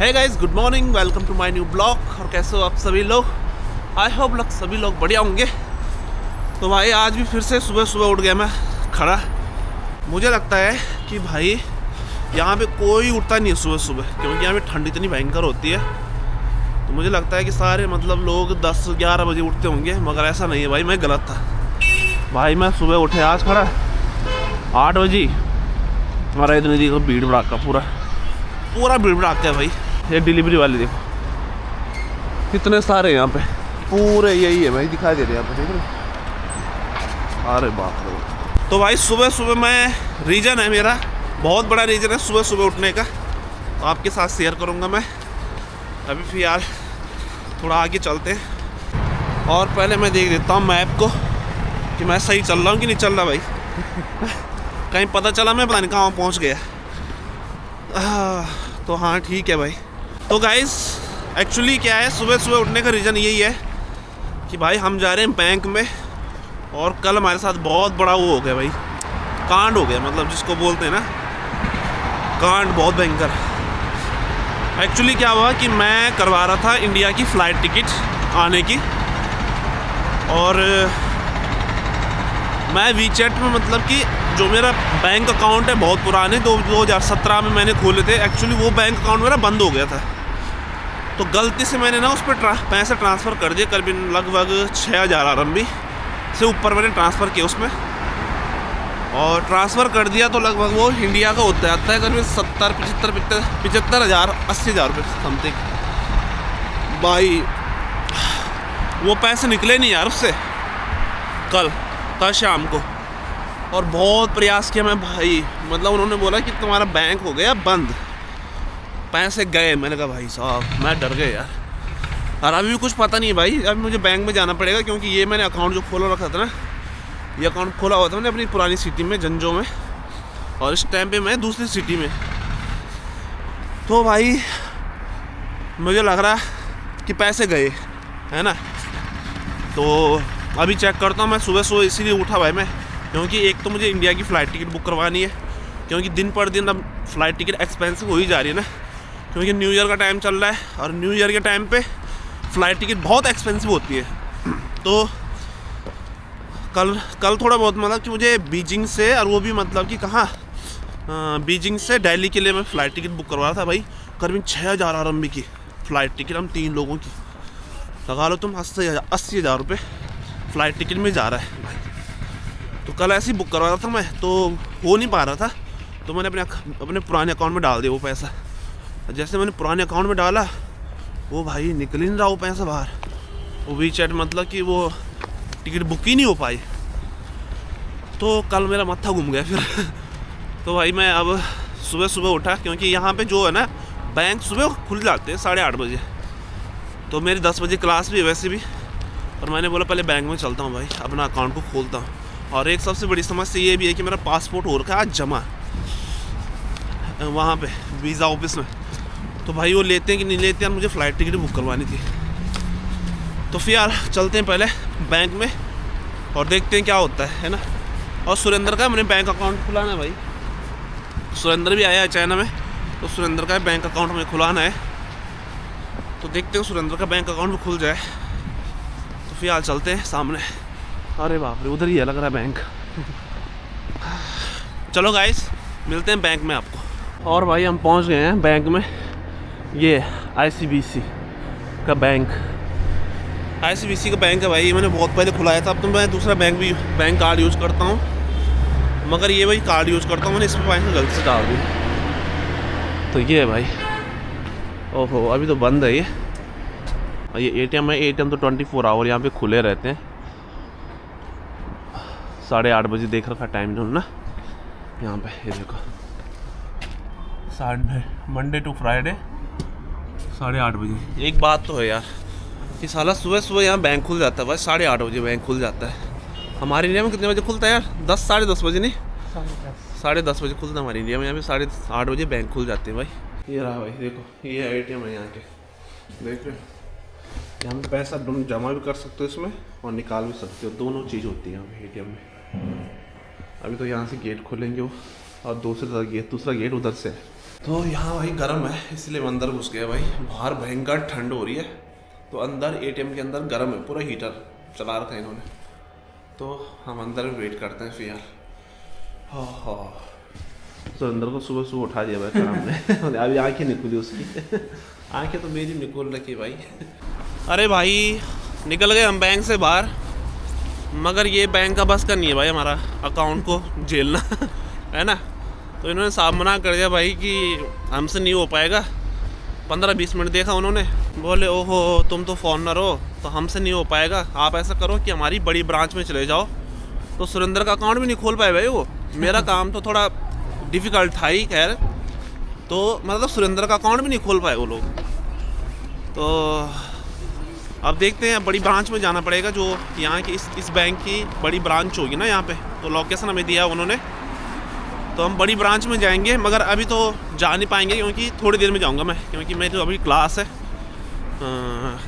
Hey guys, good morning, welcome to my new blog. और कैसे हो आप सभी लोग? आई होप सभी लोग बढ़िया होंगे। तो भाई आज भी फिर से सुबह सुबह उठ गया मैं खड़ा। मुझे लगता है कि भाई यहाँ पे कोई उठता नहीं है सुबह सुबह, क्योंकि यहाँ पे ठंड इतनी भयंकर होती है। तो मुझे लगता है कि सारे लोग 10-11 बजे उठते होंगे, मगर ऐसा नहीं है भाई, मैं गलत था। भाई मैं सुबह उठे आज खड़ा 8 बजे। हमारा इतनी देखो भीड़ भड़ाका पूरा भीड़ भड़ाका है भाई। ये डिलीवरी वाले देखो कितने सारे यहाँ पे, पूरे यही है भाई, दिखाई दे रहे हैं यहाँ पे, देख रहे। अरे बाप रे। तो भाई सुबह सुबह मैं रीज़न है मेरा, बहुत बड़ा रीज़न है सुबह सुबह उठने का, तो आपके साथ शेयर करूँगा मैं। अभी फिर यार थोड़ा आगे चलते हैं, और पहले मैं देख देता हूँ मैप को कि मैं सही चल रहा हूँ कि नहीं चल रहा भाई। कहीं पता चला मैं पता नहीं कहाँ पहुँच गया। तो हाँ ठीक है भाई। तो गाइस एक्चुअली क्या है, सुबह सुबह उठने का रीज़न यही है कि भाई हम जा रहे हैं बैंक में, और कल हमारे साथ बहुत बड़ा वो हो गया भाई, कांड हो गया, मतलब जिसको बोलते हैं ना कांड, बहुत भयंकर। एक्चुअली क्या हुआ कि मैं करवा रहा था इंडिया की फ़्लाइट टिकट आने की, और मैं वीचैट में मतलब कि जो मेरा बैंक अकाउंट है बहुत पुराने 2017 में मैंने खोले थे। एक्चुअली वो बैंक अकाउंट मेरा बंद हो गया था, तो गलती से मैंने ना उस पर पैसे ट्रांसफ़र कर दिए। करीबन लगभग 6,000 RMB से ऊपर मैंने ट्रांसफ़र किया उसमें, और ट्रांसफ़र कर दिया तो लगभग वो इंडिया का होता है करीबन 75,000 80,000 रुपये समथिंग। भाई वो पैसे निकले नहीं यार उससे कल शाम को, और बहुत प्रयास किया मैं भाई। मतलब उन्होंने बोला कि तुम्हारा बैंक हो गया बंद, पैसे गए। मैंने कहा भाई साहब मैं डर गया यार। और अभी भी कुछ पता नहीं है भाई, अभी मुझे बैंक में जाना पड़ेगा, क्योंकि ये मैंने अकाउंट जो खोला रखा था ना, ये अकाउंट खोला हुआ था मैंने अपनी पुरानी सिटी में जंजो में, और इस टाइम पे मैं दूसरी सिटी में। तो भाई मुझे लग रहा कि पैसे गए है ना। तो अभी चेक करता हूँ मैं सुबह सुबह, इसीलिए उठा भाई मैं, क्योंकि एक तो मुझे इंडिया की फ़्लाइट टिकट बुक करवानी है, क्योंकि दिन पर दिन अब फ़्लाइट टिकट एक्सपेंसिव हो ही जा रही है ना, क्योंकि न्यू ईयर का टाइम चल रहा है, और न्यू ईयर के टाइम पे फ़्लाइट टिकट बहुत एक्सपेंसिव होती है। तो कल थोड़ा बहुत मतलब कि मुझे बीजिंग से, और वो भी मतलब कि कहाँ, बीजिंग से दिल्ली के लिए मैं फ़्लाइट टिकट बुक करवा रहा था भाई। करीबन 6,000 RMB की फ़्लाइट टिकट, हम 3 लोगों की लगा लो तुम, 80,000 रुपये फ़्लाइट टिकट में जा रहा है भाई। तो कल ऐसे ही बुक करवा रहा था मैं, तो हो नहीं पा रहा था, तो मैंने अपने पुराने अकाउंट में डाल दिया वो पैसा। जैसे मैंने पुराने अकाउंट में डाला, वो भाई निकल ही नहीं रहा वो पैसा बाहर, वो वीचैट मतलब कि वो टिकट बुक ही नहीं हो पाई। तो कल मेरा मत्था घूम गया फिर। तो भाई मैं अब सुबह सुबह उठा, क्योंकि यहाँ पे जो है ना बैंक सुबह खुल जाते हैं 8:30 बजे, तो मेरी 10 बजे क्लास भी है वैसे भी, और मैंने बोला पहले बैंक में चलता हूँ भाई, अपना अकाउंट को खोलता हूँ। और एक सबसे बड़ी समस्या ये भी है कि मेरा पासपोर्ट हो रखा है आज जमा वहाँ पे वीज़ा ऑफिस में, तो भाई वो लेते हैं कि नहीं लेते हैं, मुझे फ़्लाइट टिकट बुक करवानी थी। तो फिर यार चलते हैं पहले बैंक में और देखते हैं क्या होता है ना। और सुरेंद्र का मैंने बैंक अकाउंट खुलाना है भाई, सुरेंद्र भी आया है चाइना में, तो सुरेंद्र का बैंक अकाउंट में खुलाना है। तो देखते हैं सुरेंद्र का बैंक अकाउंट भी खुल जाए, तो फिर यार चलते हैं सामने। अरे बाप रे, उधर ही है लग रहा है बैंक। चलो गाइस मिलते हैं बैंक में आपको। और भाई हम पहुंच गए हैं बैंक में, ये ICBC का बैंक, ICBC का बैंक है भाई। ये मैंने बहुत पहले खुलाया था, अब तो मैं दूसरा बैंक कार्ड यूज़ करता हूँ, मगर ये भाई कार्ड यूज़ करता हूँ मैंने, इसमें पैसे गलती से डाल दी। तो ये है भाई, ओहो अभी तो बंद है ये ATM है। ATM तो 24 आवर यहाँ पे खुले रहते हैं। 8:30 बजे देख रखा टाइम जो ना यहाँ पे, ये देखो मंडे टू फ्राइडे 8:30 बजे। एक बात तो है यार कि साला सुबह सुबह यहाँ बैंक खुल जाता है भाई, 8:30 बजे बैंक खुल जाता है। हमारे इंडिया में कितने बजे खुलता है यार? 10 साढ़े 10 बजे नहीं, 10:30 बजे खुलता है हमारे इंडिया में। यहाँ पे 8:30 बजे बैंक खुल जाते हैं भाई। ये रहा भाई देखो, ये ATM है यहाँ के, देख रहे हो? यहाँ पे पैसा जमा भी कर सकते हो इसमें और निकाल भी सकते हो, दोनों चीज़ होती है यहाँ पे ATM में। अभी तो यहाँ से गेट खोलेंगे वो, और दूसरा गेट उधर से है। तो यहाँ भाई गर्म है इसलिए मैं अंदर घुस गया भाई। बाहर भयंकर ठंड हो रही है तो अंदर एटीएम के अंदर गर्म है, पूरा हीटर चला रखा है इन्होंने। तो हम अंदर वेट करते हैं फिर यार। हाँ तो अंदर को सुबह सुबह उठा दिया भाई काम ने। अभी आँखें निकली उसकी। आँखें तो मेरी निकल रखी भाई। अरे भाई निकल गए हम बैंक से बाहर, मगर ये बैंक का बस का नहीं है भाई हमारा अकाउंट को झेलना है ना। तो इन्होंने साफ मना कर दिया भाई कि हमसे नहीं हो पाएगा। 15-20 मिनट देखा उन्होंने, बोले ओहो तुम तो फॉरनर हो तो हमसे नहीं हो पाएगा, आप ऐसा करो कि हमारी बड़ी ब्रांच में चले जाओ। तो सुरेंद्र का अकाउंट भी नहीं खोल पाए भाई वो। मेरा काम तो थोड़ा डिफ़िकल्ट था ही खैर, तो मतलब सुरेंद्र का अकाउंट भी नहीं खोल पाए वो लोग। तो अब देखते हैं, बड़ी ब्रांच में जाना पड़ेगा जो यहाँ की इस बैंक की बड़ी ब्रांच होगी ना यहाँ पे। तो लोकेशन हमें दिया उन्होंने, तो हम बड़ी ब्रांच में जाएंगे। मगर अभी तो जा नहीं पाएंगे क्योंकि थोड़ी देर में जाऊँगा मैं, क्योंकि मेरी तो अभी क्लास है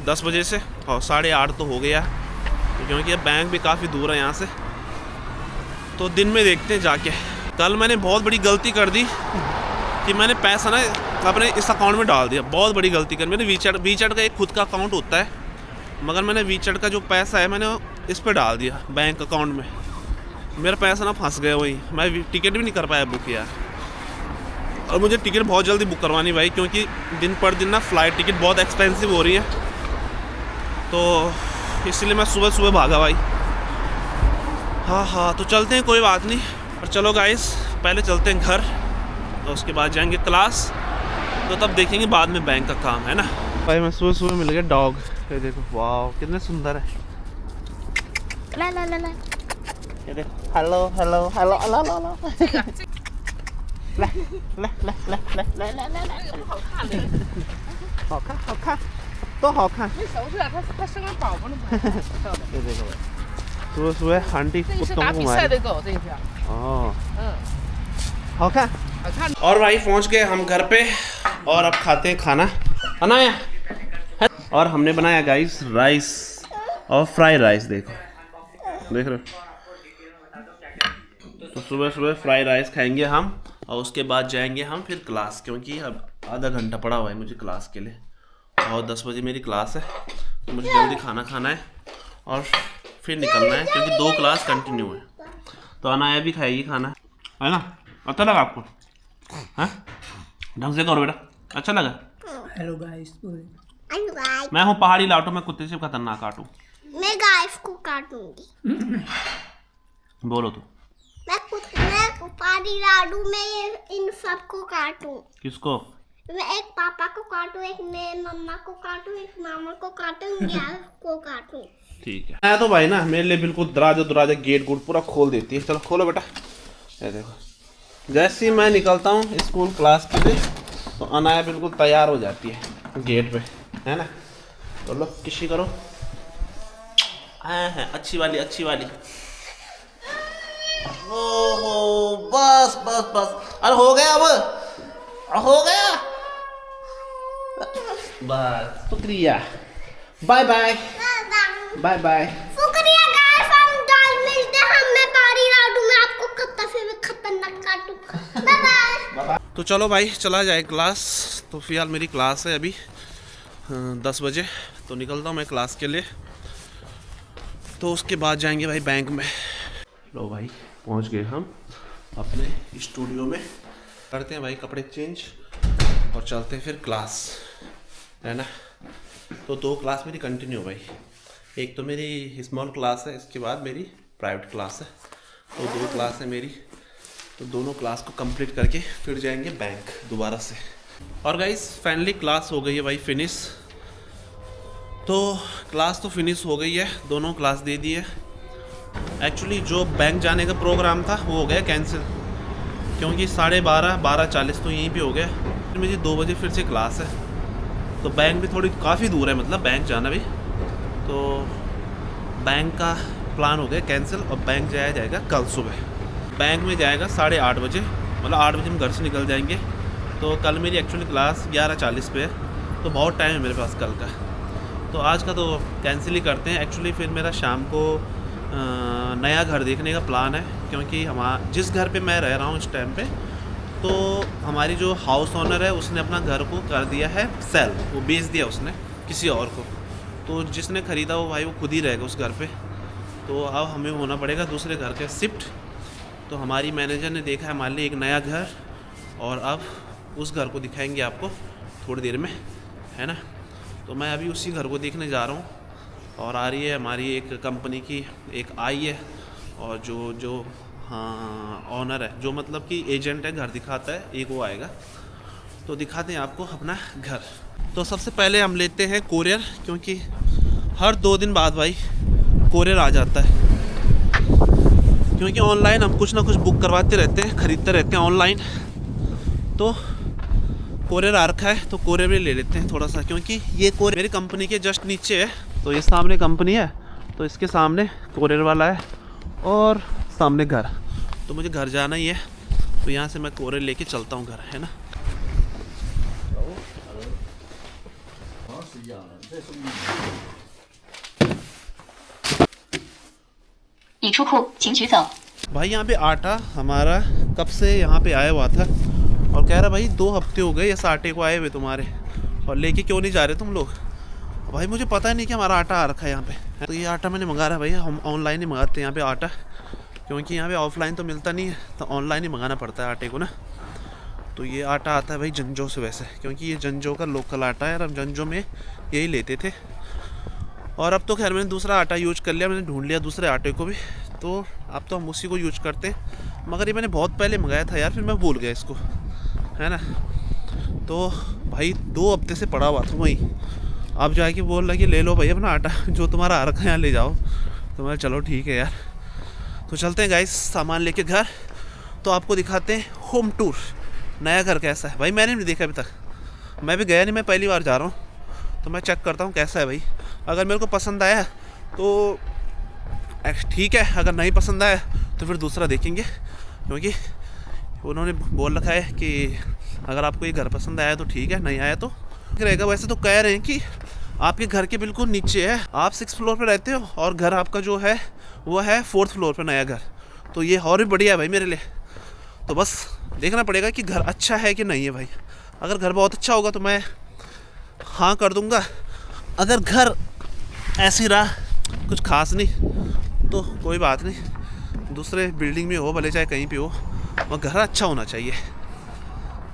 10 बजे से और 8:30 तो हो गया, क्योंकि अब बैंक भी काफ़ी दूर है यहाँ से। तो दिन में देखते हैं जाके। कल मैंने बहुत बड़ी गलती कर दी कि मैंने पैसा ना अपने इस अकाउंट में डाल दिया। बहुत बड़ी गलती कर, मैंने वीचैट का एक खुद का अकाउंट होता है, मगर मैंने वीचैट का जो पैसा है मैंने इस पर डाल दिया बैंक अकाउंट में। मेरा पैसा ना फंस गया वही, मैं टिकट भी नहीं कर पाया बुक यार। और मुझे टिकट बहुत जल्दी बुक करवानी भाई, क्योंकि दिन पर दिन ना फ़्लाइट टिकट बहुत एक्सपेंसिव हो रही है। तो इसलिए मैं सुबह सुबह भागा भाई। हाँ तो चलते हैं, कोई बात नहीं। और चलो गाइस पहले चलते हैं घर, तो उसके बाद जाएंगे क्लास, तो तब देखेंगे बाद में बैंक का काम है ना भाई। मैं सुबह सुबह मिल गया डॉग, ये देखो वाह कितने सुंदर है। ला ला ला ला, ये देखो hello hello hello hello hello. ला ला ला ला ला ला ला ला ला, 好看的。好看好看都好看。那小是它生个宝宝呢，漂亮。 ये देखो भाई सुबह सुबह आंटी 这个是 कुत्तों 打 को 比 घुमा 赛 रही। 的狗，这一条。 好看 好看。 और भाई पहुंच गए हम घर पे और अब खाते हैं खाना। बनाया और हमने बनाया गाइस राइस और फ्राई राइस, देखो देख रहे हो। तो सुबह सुबह फ्राई राइस खाएंगे हम और उसके बाद जाएंगे हम फिर क्लास, क्योंकि अब आधा घंटा पड़ा हुआ है मुझे क्लास के लिए और 10 बजे मेरी क्लास है। तो मुझे जल्दी खाना खाना है और फिर निकलना है, क्योंकि 2 क्लास कंटिन्यू है। तो अनाया भी खाएगी खाना, है ना। अच्छा लगा आपको? हाँ ढंग से करो बेटा, अच्छा लगा? Hello guys. मैं हूँ पहाड़ी लाटू, मैं कुत्ते से खतरनाक काटू। मैं गाइस को काटूंगी। बोलो तो। मैं पहाड़ी लाडू में इन सबको काटूं। किसको? मैं एक पापा को काटूं, एक मैं मम्मा को काटूं, एक मामा को काटूं, यार को काटूं। ठीक है। मैं तो भाई ना मेरे लिए बिल्कुल दरवाजा गेट गुट पूरा खोल देती है। चलो खोलो बेटा। ये देखो जैसे ही मैं निकलता हूँ स्कूल क्लास के लिए तो अनाया बिल्कुल तैयार हो जाती है गेट पे, है ना। तो लो किसी करो। हाँ अच्छी वाली अच्छी वाली। ओहो बस बस बस, अरे हो गया, अब हो गया बस। शुक्रिया, बाय बाय बाय बाय। शुक्रिया गाइस, हम कल मिलते हैं। मैं पहाड़ी लाडू में आपको खतरनाक काटूं। Bye bye. तो चलो भाई चला जाए क्लास। तो फिलहाल मेरी क्लास है अभी 10 बजे, तो निकलता हूँ मैं क्लास के लिए। तो उसके बाद जाएंगे भाई बैंक में। लो भाई पहुँच गए हम अपने स्टूडियो में, करते हैं भाई कपड़े चेंज और चलते हैं फिर क्लास, है ना। तो 2 क्लास मेरी कंटिन्यू भाई, एक तो मेरी स्मॉल क्लास है, इसके बाद मेरी प्राइवेट क्लास है। तो 2 क्लास है मेरी, तो दोनों क्लास को कंप्लीट करके फिर जाएंगे बैंक दोबारा से। और गाइस फाइनली क्लास हो गई है भाई फिनिश। तो क्लास तो फिनिश हो गई है, दोनों क्लास दे दी है। एक्चुअली जो बैंक जाने का प्रोग्राम था वो हो गया कैंसिल, क्योंकि 12:30 तो यहीं पे हो गया। फिर मुझे 2 बजे फिर से क्लास है, तो बैंक भी थोड़ी काफ़ी दूर है, मतलब बैंक जाना भी। तो बैंक का प्लान हो गया कैंसिल और बैंक जाया जाएगा कल सुबह। बैंक में जाएगा 8:30 बजे, मतलब 8 बजे हम घर से निकल जाएंगे। तो कल मेरी एक्चुअली क्लास 11:40 पे है, तो बहुत टाइम है मेरे पास कल का। तो आज का तो कैंसिल ही करते हैं। एक्चुअली फिर मेरा शाम को नया घर देखने का प्लान है, क्योंकि जिस घर पे मैं रह रहा हूँ इस टाइम पे तो हमारी जो हाउस ओनर है उसने अपना घर को कर दिया है सेल, वो बेच दिया उसने किसी और को। तो जिसने ख़रीदा वो भाई वो खुद ही रहेगा उस घर पे। तो अब हमें होना पड़ेगा दूसरे घर के शिफ्ट। तो हमारी मैनेजर ने देखा है हमारे लिए एक नया घर, और अब उस घर को दिखाएंगे आपको थोड़ी देर में, है ना। तो मैं अभी उसी घर को देखने जा रहा हूँ। और आ रही है हमारी एक कंपनी की एक आई है, और जो हाँ ऑनर है, जो मतलब कि एजेंट है, घर दिखाता है, एक वो आएगा। तो दिखाते हैं आपको अपना घर। तो सबसे पहले हम लेते हैं कोरियर, क्योंकि हर 2 दिन बाद भाई कोरियर आ जाता है। क्योंकि ऑनलाइन हम कुछ ना कुछ बुक करवाते रहते हैं, ख़रीदते रहते हैं ऑनलाइन। तो कोरियर आ रखा है तो कोरियर भी ले लेते हैं थोड़ा सा, क्योंकि ये कोरियर मेरी कंपनी के जस्ट नीचे है। तो ये सामने कंपनी है, तो इसके सामने कोरियर वाला है और सामने घर। तो मुझे घर जाना ही है, तो यहाँ से मैं कोरियर लेके चलता हूँ घर, है ना। 已出库，请取走。 भाई यहाँ पे आटा हमारा कब से यहाँ पे आया हुआ था, और कह रहा भाई 2 हफ्ते हो गए इस आटे को आए हुए तुम्हारे, और लेके क्यों नहीं जा रहे तुम लोग। भाई मुझे पता ही नहीं कि हमारा आटा आ रखा है यहाँ पे। तो ये आटा मैंने मंगा रहा है भैया, हम ऑनलाइन ही मंगाते हैं यहाँ पे आटा, क्योंकि यहाँ पे ऑफलाइन तो मिलता नहीं है, तो ऑनलाइन ही मंगाना पड़ता है आटे को ना। तो ये आटा आता है भाई जंजो से वैसे, क्योंकि ये जंजो का लोकल आटा है और हम जंजो में यही लेते थे। और अब तो खैर मैंने दूसरा आटा यूज कर लिया, मैंने ढूंढ लिया दूसरे आटे को भी, तो अब तो हम उसी को यूज करते हैं। मगर ये मैंने बहुत पहले मंगाया था यार, फिर मैं भूल गया इसको, है ना। तो भाई 2 हफ्ते से पड़ा हुआ था वहीं, अब जाके बोल रहा कि ले लो भाई अपना आटा, जो तुम्हारा आ रखा है यहाँ ले जाओ। तो मैं चलो ठीक है यार। तो चलते हैं गाइस सामान लेके घर। तो आपको दिखाते हैं होम टूर, नया घर कैसा है। भाई मैंने नहीं देखा अभी तक, मैं भी गया नहीं, मैं पहली बार जा रहा हूँ। तो मैं चेक करता हूँ कैसा है भाई। अगर मेरे को पसंद आया तो ठीक है, अगर नहीं पसंद आया तो फिर दूसरा देखेंगे, क्योंकि उन्होंने बोल रखा है कि अगर आपको ये घर पसंद आया तो ठीक है, नहीं आया तो रहेगा। वैसे तो कह रहे हैं कि आपके घर के बिल्कुल नीचे है, आप 6th फ्लोर पे रहते हो और घर आपका जो है वो है 4th फ्लोर पे नया घर। तो ये और भी बढ़िया है भाई मेरे लिए। तो बस देखना पड़ेगा कि घर अच्छा है कि नहीं है भाई। अगर घर बहुत अच्छा होगा तो मैं हाँ कर दूँगा, अगर घर ऐसी रहा कुछ खास नहीं तो कोई बात नहीं, दूसरे बिल्डिंग में हो भले चाहे कहीं पे हो, और घर अच्छा होना चाहिए।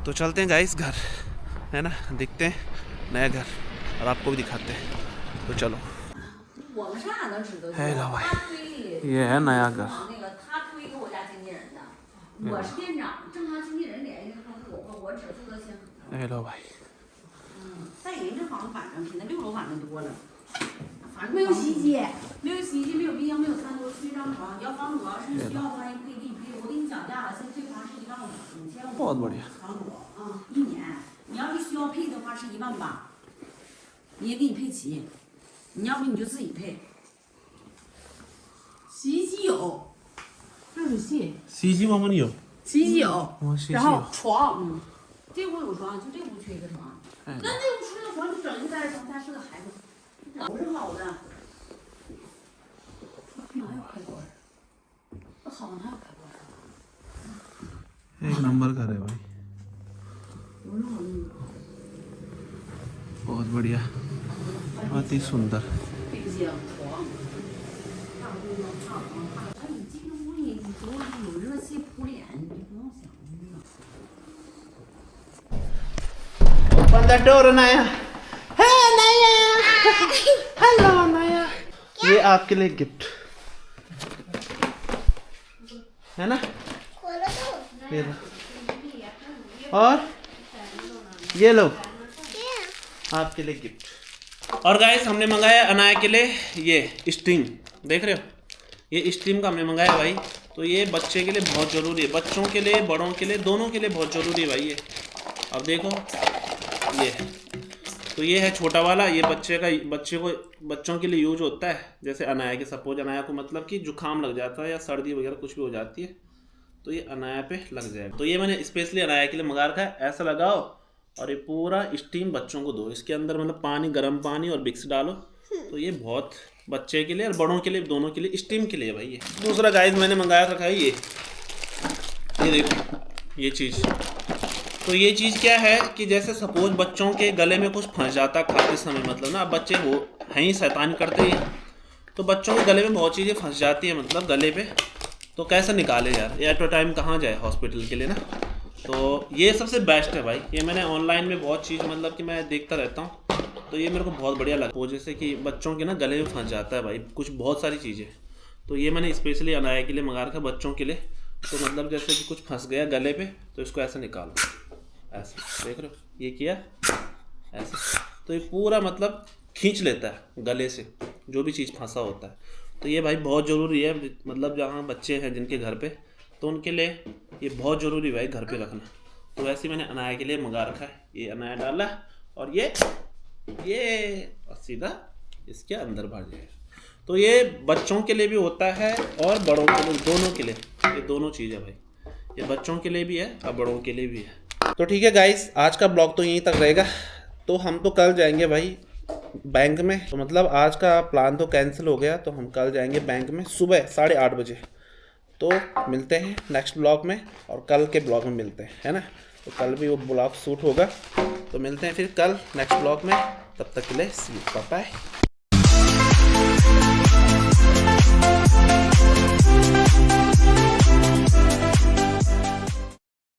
तो चलते हैं गाइस घर, है ना, देखते हैं नया घर और आपको भी दिखाते हैं। तो चलो। है लो भाई, ये है नया घर। है लो भाई, 在人这房子反正比那6楼反正多了，反正没有洗衣机，没有洗衣机，没有冰箱，没有餐桌，睡张床。要房主要是需要的话，也可以给你配。我给你讲价了，现在这房是15000，5500बहुत बढ़िया। 房主啊，1年。你要是需要配的话是18000，你也给你配齐。你要不你就自己配。洗衣机有，热水器，洗衣机我们有，洗衣机有，洗衣机然后有。床，这屋有床，就这屋缺一个床。那那屋出了床，你整一个单床，他是个孩子，不是好的。哪有开关？那好哪有开关？ एक नंबर घर है भाई, 不是好那个。 बहुत बढ़िया, बहुत ही सुंदर। 冰箱、床，大冰箱、大床、大。哎，你这个屋里有热气扑脸，你不用想那个。 Open the door नया। है नया। हेलो नया। ये आपके लिए गिफ्ट है ना। खोलो तो। ये लो। और ये लो आपके लिए गिफ्ट। और गाइस हमने मंगाया अनाया के लिए ये स्टीम, देख रहे हो, ये स्टीम का हमने मंगाया भाई। तो ये बच्चे के लिए बहुत ज़रूरी है, बच्चों के लिए बड़ों के लिए दोनों के लिए बहुत ज़रूरी है भाई ये। अब देखो ये, तो ये है छोटा वाला, ये बच्चों के लिए यूज होता है। जैसे अनाया के, सपोज अनाया को मतलब कि जुकाम लग जाता है या सर्दी वगैरह कुछ भी हो जाती है, तो ये अनाया पे लग जाएगा। तो ये मैंने स्पेशली अनाया के लिए मंगा रखा है। ऐसा लगाओ और ये पूरा स्टीम बच्चों को दो। इसके अंदर मतलब पानी, गर्म पानी और विक्स डालो, तो ये बहुत बच्चे के लिए और बड़ों के लिए दोनों के लिए स्टीम के लिए भाई ये। दूसरा गाइस मैंने मंगाया रखा है ये देखो, ये चीज़ तो ये चीज़ क्या है कि जैसे सपोज बच्चों के गले में कुछ फंस जाता खाते समय, मतलब ना, अब बच्चे वो हैं ही शैतान करते ही, तो बच्चों के गले में बहुत चीज़ें फंस जाती हैं मतलब गले पे, तो कैसे निकाले यार, एट अ टाइम कहाँ जाए हॉस्पिटल के लिए ना। तो ये सबसे बेस्ट है भाई, ये मैंने ऑनलाइन में बहुत चीज़ मतलब कि मैं देखता रहता हूँ, तो ये मेरे को बहुत बढ़िया लगा। वो जैसे कि बच्चों के ना गले में फंस जाता है भाई कुछ बहुत सारी चीज़ें, तो ये मैंने स्पेशली अनाया के लिए मंगा रखा बच्चों के लिए। तो मतलब जैसे कि कुछ फंस गया गले पे तो इसको ऐसे निकालो, ऐसे देख रहे हो, ये किया ऐसे, तो ये पूरा मतलब खींच लेता है गले से जो भी चीज़ फंसा होता है। तो ये भाई बहुत ज़रूरी है, मतलब जहाँ बच्चे हैं जिनके घर पे, तो उनके लिए ये बहुत ज़रूरी भाई घर पे रखना। तो वैसे ही मैंने अनाया के लिए मंगा रखा है, ये अनाया डाला और ये और सीधा इसके अंदर भर जाएगा। तो ये बच्चों के लिए भी होता है और बड़ों के लिए, दोनों के लिए, ये दोनों चीज़ है भाई, ये बच्चों के लिए भी है और बड़ों के लिए भी है। तो ठीक है गाइस, आज का ब्लॉग तो यहीं तक रहेगा। तो हम तो कल जाएंगे भाई बैंक में, तो मतलब आज का प्लान तो कैंसिल हो गया, तो हम कल जाएंगे बैंक में सुबह 8:30 बजे। तो मिलते हैं नेक्स्ट ब्लॉग में, और कल के ब्लॉग में मिलते हैं, है ना। तो कल भी वो ब्लॉग शूट होगा, तो मिलते हैं फिर कल नेक्स्ट ब्लॉग में। तब तक के लिए सी यू, बाय बाय।